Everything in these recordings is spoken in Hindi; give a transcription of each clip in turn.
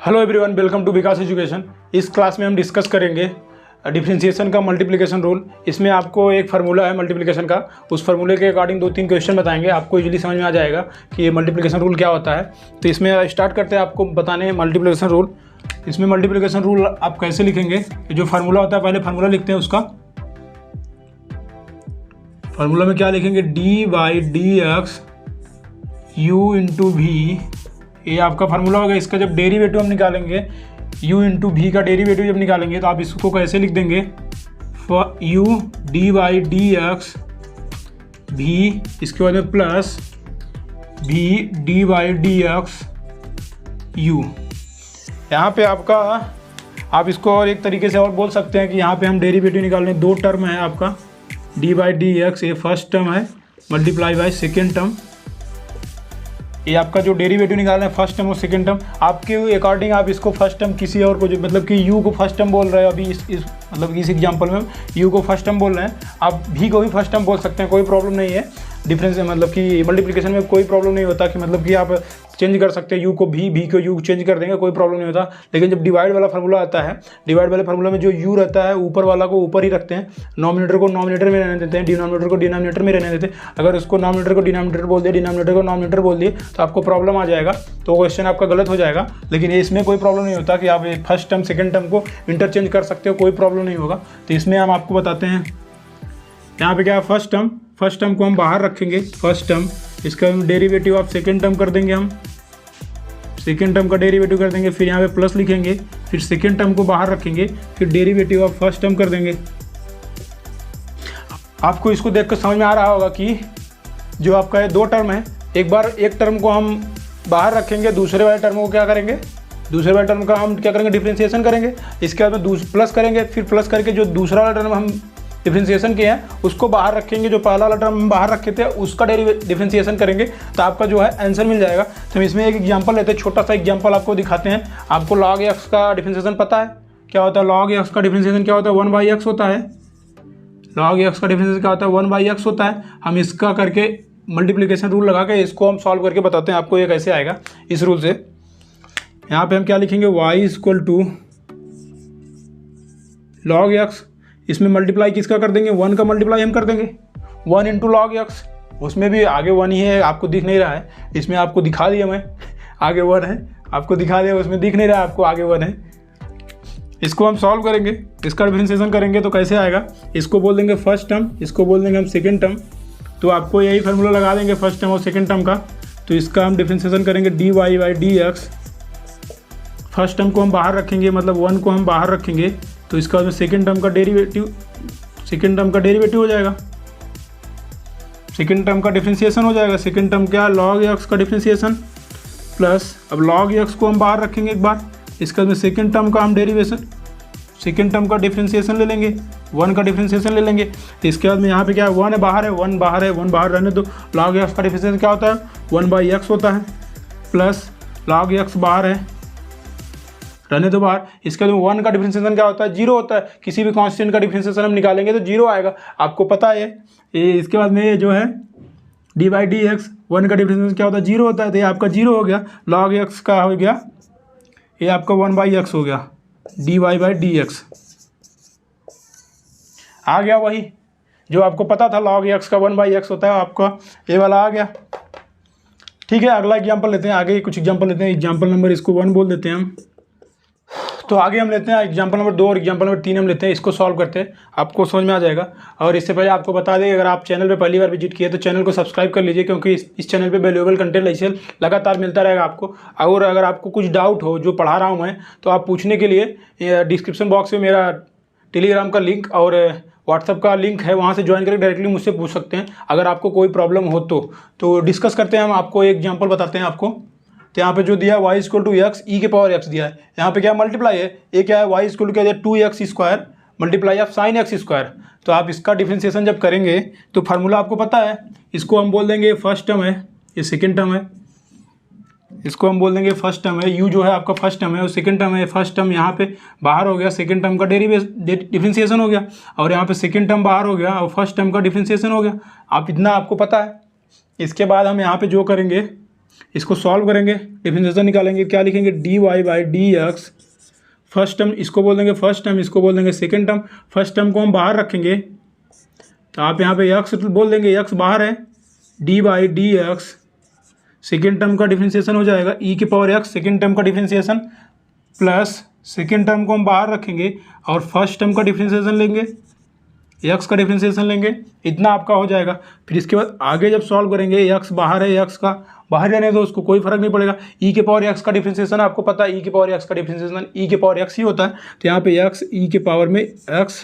Hello everyone, welcome to Vikas education. इस क्लास में हम डिस्कस करेंगे डिफरेंशिएशन का मल्टीप्लिकेशन रूल। इसमें आपको एक फार्मूला है मल्टीप्लिकेशन का, उस फार्मूले के अकॉर्डिंग 2-3 क्वेश्चन बताएंगे। आपको इजीली समझ में आ जाएगा कि ये मल्टीप्लिकेशन रूल क्या होता है। तो इसमें स्टार्ट करते हैं आपको बताने मल्टीप्लिकेशन रूल। इसमें मल्टीप्लिकेशन रूल आप कैसे लिखेंगे, जो फार्मूला होता है पहले फार्मूला लिखते हैं। उसका फार्मूला में क्या लिखेंगे, d/dx u इंटू वी, ये आपका फार्मूला होगा। इसका जब डेरिवेटिव हम निकालेंगे, u इंटू वी का डेरिवेटिव जब निकालेंगे तो आप इसको कैसे लिख देंगे, u d/dx v, इसके बाद में प्लस v d/dx u। यहाँ पे आपका आप इसको और एक तरीके से और बोल सकते हैं कि यहाँ पे हम डेरिवेटिव निकाल रहे हैं। दो टर्म है आपका d/dx, ये फर्स्ट टर्म है मल्टीप्लाई बाय सेकेंड टर्म। ये आपका जो डेरिवेटिव निकालना है फर्स्ट टर्म और सेकंड टर्म, आपके अकॉर्डिंग आप इसको फर्स्ट टर्म किसी और को, जो मतलब कि u को फर्स्ट टर्म बोल रहे हैं अभी इस मतलब इस एग्जांपल में u को फर्स्ट टर्म बोल रहे हैं, आप v को भी फर्स्ट टर्म बोल सकते हैं, कोई प्रॉब्लम नहीं है। डिफरेंस मतलब कि मल्टीप्लिकेशन में कोई प्रॉब्लम नहीं होता कि मतलब कि आप चेंज कर सकते हैं u को v को u चेंज कर देंगे, कोई प्रॉब्लम नहीं होता। लेकिन जब डिवाइड वाला फार्मूला आता है, डिवाइड वाले फार्मूला में जो u रहता है ऊपर वाला को ऊपर ही रखते हैं, नॉमिनेटर को नॉमिनेटर में रहने देते हैं, डिनोमिनेटर को डिनोमिनेटर में रहने देते हैं। अगर उसको नॉमिनेटर को डिनोमिनेटर बोल दिया, डिनोमिनेटर को नॉमिनेटर बोल दिए तो आपको प्रॉब्लम आ जाएगा, तो क्वेश्चन आपका गलत हो जाएगा। लेकिन इसमें कोई प्रॉब्लम नहीं होता कि आप फर्स्ट टर्म सेकेंड टर्म को इंटरचेंज कर सकते हो, कोई प्रॉब्लम नहीं होगा। तो इसमें हम आपको बताते हैं, यहाँ पे क्या है, फर्स्ट टर्म को हम बाहर रखेंगे, फर्स्ट टर्म, इसका डेरिवेटिव आप सेकेंड टर्म कर देंगे, हम सेकेंड टर्म का डेरिवेटिव कर देंगे, फिर यहाँ पे प्लस लिखेंगे, फिर सेकेंड टर्म को बाहर रखेंगे, फिर डेरिवेटिव आप फर्स्ट टर्म कर देंगे। आपको इसको देख कर समझ में आ रहा होगा कि जो आपका ये दो टर्म है, एक बार एक टर्म को हम बाहर रखेंगे, दूसरे वाले टर्म को क्या करेंगे, दूसरे वाले टर्म का हम क्या करेंगे, डिफरेंशिएशन करेंगे। इसके बाद में प्लस करेंगे, फिर प्लस करके जो दूसरा वाला टर्म हम डिफरेंशिएशन किए हैं उसको बाहर रखेंगे, जो पहला वाला टर्म हम बाहर रखे थे उसका डिफरेंशिएशन करेंगे, तो आपका जो है आंसर मिल जाएगा। तो हम इसमें एक एग्जांपल लेते हैं, छोटा सा एग्जांपल आपको दिखाते हैं। आपको log x का डिफरेंशिएशन पता है क्या होता है? log x का डिफरेंशिएशन क्या होता है, 1/x होता है। log x का डिफरेंशिएशन क्या होता है, 1/x होता है। हम इसका करके मल्टीप्लिकेशन रूल लगा के इसको हम सॉल्व करके बताते हैं आपको ये कैसे आएगा इस रूल से। यहाँ पे हम क्या लिखेंगे, y = log x, इसमें मल्टीप्लाई किसका कर देंगे, 1 का मल्टीप्लाई हम कर देंगे, 1 × log x। उसमें भी आगे 1 ही है, आपको दिख नहीं रहा है, इसमें आपको दिखा दिया मैं, आगे 1 है, आपको दिखा दिया, उसमें दिख नहीं रहा है आपको, आगे 1 है। इसको हम सॉल्व करेंगे, इसका डिफरेंशिएशन करेंगे तो कैसे आएगा, इसको बोल देंगे फर्स्ट टर्म, इसको बोल देंगे हम सेकेंड टर्म। तो आपको यही फार्मूला लगा देंगे फर्स्ट टर्म और सेकेंड टर्म का। तो इसका हम डिफरेंशिएशन करेंगे dy/dx, फर्स्ट टर्म को हम बाहर रखेंगे, मतलब 1 को हम बाहर रखेंगे, तो इसका जो सेकेंड टर्म का डेरिवेटिव हो जाएगा, सेकेंड टर्म का डिफरेंशिएशन हो जाएगा। सेकेंड टर्म क्या, log x का डिफरेंशिएशन प्लस, अब log x को हम बाहर रखेंगे एक बार, इसका में सेकेंड टर्म का हम सेकेंड टर्म का डिफरेंशिएशन ले लेंगे, 1 का डिफरेंशिएशन ले लेंगे। तो इसके बाद में यहाँ पे क्या है, 1 है बाहर है, 1 बाहर रहने दो। log x का डिफरेंशिएशन क्या होता है, 1/x होता है, प्लस log x बाहर है, रहने दो बाहर। इसके बाद 1 का डिफरेंशिएशन क्या होता है, 0 होता है। किसी भी कांस्टेंट का डिफरेंशिएशन हम निकालेंगे तो 0 आएगा, आपको पता है ये। इसके बाद में ये जो है d/dx, 1 का डिफरेंशिएशन क्या होता है, 0 होता है, तो ये आपका 0 हो गया। log x का हो गया, ये आपका 1/x हो गया, dy/dx आ गया, वही जो आपको पता था log x का 1/x होता है, आपका ये वाला आ गया। ठीक है, अगला एग्जाम्पल लेते हैं, आगे कुछ एग्जाम्पल लेते हैं। एग्जाम्पल नंबर इसको 1 बोल देते हैं हम। तो आगे हम लेते हैं एग्जाम्पल नंबर 2 और एग्जाम्पल नंबर 3 हम लेते हैं, इसको सॉल्व करते हैं, आपको समझ में आ जाएगा। और इससे पहले आपको बता दें, अगर आप चैनल पे पहली बार विजिट किए तो चैनल को सब्सक्राइब कर लीजिए, क्योंकि इस चैनल पे वैल्यूएबल कंटेंट ऐसे लगातार मिलता रहेगा आपको। और अगर आपको कुछ डाउट हो जो पढ़ा रहा हूँ मैं, तो आप पूछने के लिए डिस्क्रिप्शन बॉक्स में मेरा टेलीग्राम का लिंक और व्हाट्सअप का लिंक है, वहाँ से ज्वाइन करके डायरेक्टली मुझसे पूछ सकते हैं अगर आपको कोई प्रॉब्लम हो तो डिस्कस करते हैं हम। आपको एक एग्जाम्पल बताते हैं आपको। तो यहाँ पे जो दिया y = x e⁻x दिया है, यहाँ पे क्या मल्टीप्लाई है, ये क्या है, y = क्या दिया, 2x² multiply of sin x²। तो आप इसका डिफरेंशिएशन जब करेंगे तो फार्मूला आपको पता है, इसको हम बोल देंगे फर्स्ट टर्म है, ये सेकेंड टर्म है, इसको हम बोल देंगे फर्स्ट टर्म है, u जो है आपका फर्स्ट टर्म है और सेकेंड टर्म है। फर्स्ट टर्म यहाँ पे बाहर हो गया, सेकेंड टर्म का डिफरेंशिएशन हो गया, और यहाँ पे सेकेंड टर्म बाहर हो गया और फर्स्ट टर्म का डिफरेंशिएशन हो गया। आप इतना आपको पता है। इसके बाद हम यहाँ पे जो करेंगे, इसको सॉल्व करेंगे, डिफरेंशिएशन निकालेंगे, क्या लिखेंगे d y by d x, first term इसको बोल देंगे फर्स्ट टर्म, इसको बोल देंगे सेकेंड टर्म। फर्स्ट टर्म को हम बाहर रखेंगे तो आप यहाँ पे एक्स बोल देंगे, एक्स बाहर है, D by d x, second term का डिफरेंशिएशन हो जाएगा ई के पावर एक्स, सेकेंड टर्म का डिफरेंशिएशन, प्लस सेकेंड टर्म को हम बाहर रखेंगे और फर्स्ट टर्म का डिफरेंशिएशन लेंगे, एक्स का डिफरेंशिएशन लेंगे, इतना आपका हो जाएगा। फिर इसके बाद आगे जब सॉल्व करेंगे, एक्स बाहर है, एक्स का बाहर रहने दो, उसको कोई फर्क नहीं पड़ेगा। ई के पावर एक्स का डिफरेंशिएशन आपको पता है, ई के पावर एक्स का डिफरेंशिएशन ई के पावर एक्स ही होता है। तो यहाँ पे एक्स ई के पावर में एक्स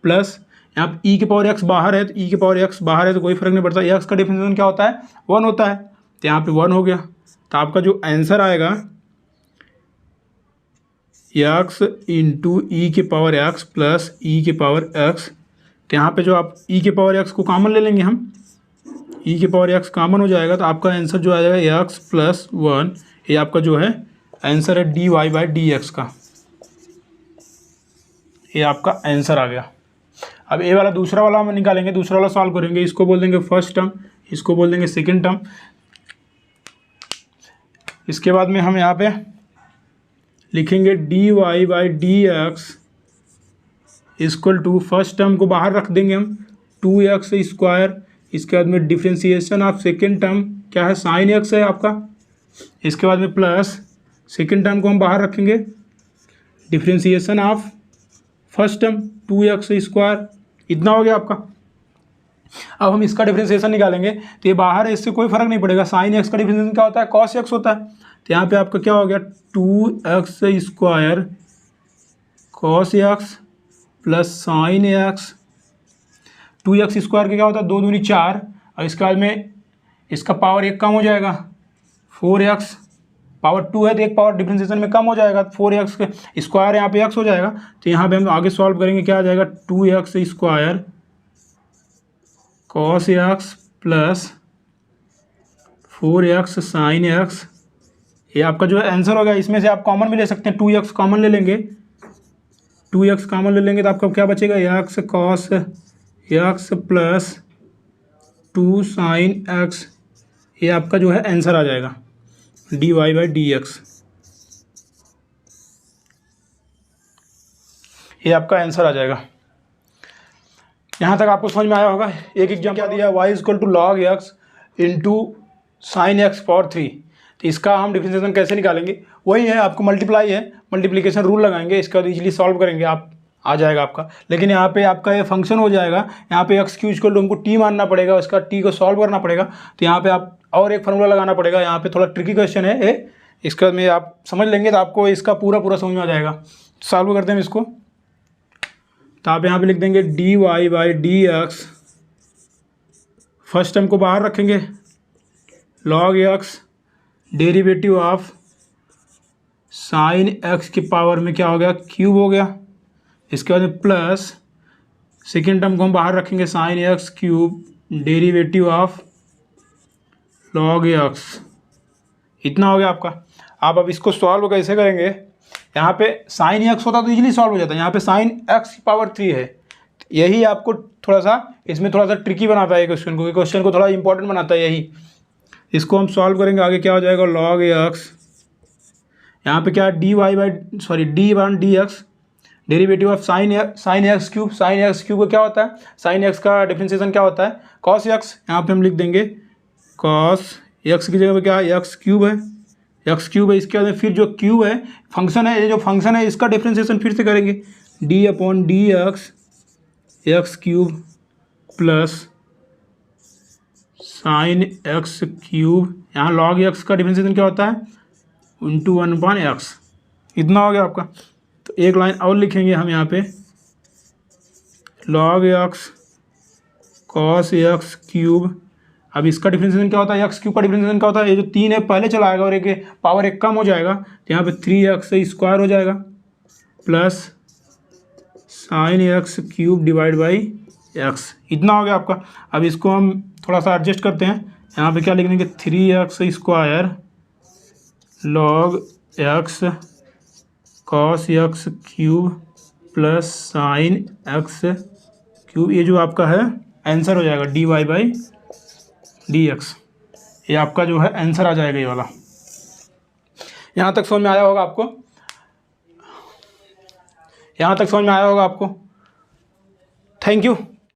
प्लस यहाँ पे ई के पावर एक्स बाहर है, तो ई के पावर एक्स बाहर है तो कोई फर्क नहीं पड़ता। एक्स का डिफरेंशिएशन क्या होता है, 1 होता है, तो यहाँ पे 1 हो गया। तो आपका जो आंसर आएगा एक्स इंटू ई के पावर एक्स प्लस ई के पावर एक्स, तो यहाँ पे जो आप ई के पावर एक्स को कॉमन ले लेंगे, हम ई के पावर एक्स कॉमन हो जाएगा, तो आपका आंसर जो आ जाएगा एक्स प्लस 1, ये आपका जो है आंसर है d y by d x का, ये आपका आंसर आ गया। अब ये वाला दूसरा वाला हम निकालेंगे, दूसरा वाला सॉल्व करेंगे, इसको बोल देंगे फर्स्ट टर्म, इसको बोल देंगे सेकेंड टर्म। इसके बाद में हम यहाँ पे लिखेंगे d y by d x equal to, first term को बाहर रख देंगे हम, 2x स्क्वायर, इसके बाद में डिफ्रेंसिएशन ऑफ सेकेंड टर्म क्या है, साइन एक्स है आपका, इसके बाद में प्लस सेकेंड टर्म को हम बाहर रखेंगे, differentiation of first term 2x square, इतना हो गया आपका। अब हम इसका डिफरेंशिएशन निकालेंगे, तो ये बाहर है, इससे कोई फर्क नहीं पड़ेगा। साइन एक्स का डिफरेंशिएशन क्या होता है, कॉस एक्स होता है। तो यहाँ पे आपका क्या हो गया 2x square cos x plus sine x, 2x square का क्या होता है 2 दूनी 4, और इसके बाद में इसका पावर 1 कम हो जाएगा, 4x पावर 2 है तो एक पावर डिफरेंशिएशन में कम हो जाएगा, 4x के स्क्वायर यहाँ पे x हो जाएगा। तो यहाँ पे हम आगे सॉल्व करेंगे, क्या आ जाएगा 2x square cos x plus 4x sign x, ये आपका जो है आंसर हो गया। इसमें से आप कॉमन भी ले सकते हैं, 2x कॉमन ले लेंगे, 2x कॉमन ले लेंगे तो आपका क्या बचेगा x cos x plus 2 sine x, ये आपका जो है आंसर आ जाएगा d y by d x, ये आपका आंसर आ जाएगा। यहाँ तक आपको समझ में आया होगा। एक एग्जाम क्या दिया, y equal to log x into sine x power 3, तो इसका हम डिफरेंशिएशन कैसे निकालेंगे, वही है आपको मल्टीप्लाई है, मल्टीप्लिकेशन रूल लगाएंगे, इसका इजीली सॉल्व करेंगे, आप आ जाएगा आपका। लेकिन यहाँ पे आपका ये फंक्शन हो जाएगा, यहाँ पे एक्स क्यू इक्वल टू हमको टी मानना पड़ेगा, उसका टी को सॉल्व करना पड़ेगा। तो यहाँ पे आप और एक फार्मूला लगाना पड़ेगा, यहाँ पे थोड़ा ट्रिकी क्वेश्चन है ये, इसका में आप समझ लेंगे तो आपको इसका पूरा समझ में आ जाएगा। सॉल्व करते हैं इसको, तो आप यहाँ पे लिख देंगे d y by d x, first term को बाहर रखेंगे, log x derivative of sine x की पावर में क्या हो गया क्यूब हो गया, इसके बाद में प्लस सेकेंड टर्म को हम बाहर रखेंगे, sine x cube derivative of log x, इतना हो गया आपका। आप अब इसको सॉल्व कैसे करेंगे, यहाँ पे साइन एक्स होता तो इजीली सॉल्व हो जाता है, यहाँ पे साइन एक्स की पावर 3 है, यही आपको थोड़ा सा इसमें थोड़ा सा ट्रिकी बनाता है क्वेश्चन को थोड़ा इंपॉर्टेंट बनाता है यही। इसको हम सॉल्व करेंगे, आगे क्या हो जाएगा लॉग एक्स, यहाँ पे क्या D one D x derivative of sine x cube, sine x cube का क्या होता है, साइन एक्स का डिफरेंशिएशन क्या होता है कॉस एक्स, यहाँ पे हम लिख देंगे कॉस एक्स की जगह पे क्या है एक्स क्यूब है, एक्स क्यूब है। इसके बाद फिर जो क्यूब है फंक्शन है, ये जो फंक्शन है इसका डिफरेंशिएशन फिर से करेंगे, D upon D x cube plus sine x cube, यहाँ लॉग एक्स का डिफरेंशिएशन क्या होता है इंटू 1/x, इतना हो गया आपका। तो एक लाइन और लिखेंगे हम यहाँ पे log x cos x cube, अब इसका डिफरेंशिएशन क्या होता है एक्स क्यूब का डिफरेंशिएशन क्या होता है, ये जो 3 है पहले चला आएगा और एक पावर 1 कम हो जाएगा, तो यहाँ पे 3x स्क्वायर हो जाएगा plus sine x cube divide by x, इतना हो गया आपका। अब इसको हम थोड़ा सा एडजस्ट करते हैं, यहाँ पे क्या लिख देंगे 3x square log x cos x cube plus sine x cube, ये जो आपका है आंसर हो जाएगा d y by d x, ये आपका जो है आंसर आ जाएगा ये वाला। यहाँ तक समझ में आया होगा आपको, यहाँ तक समझ में आया होगा आपको। Thank you.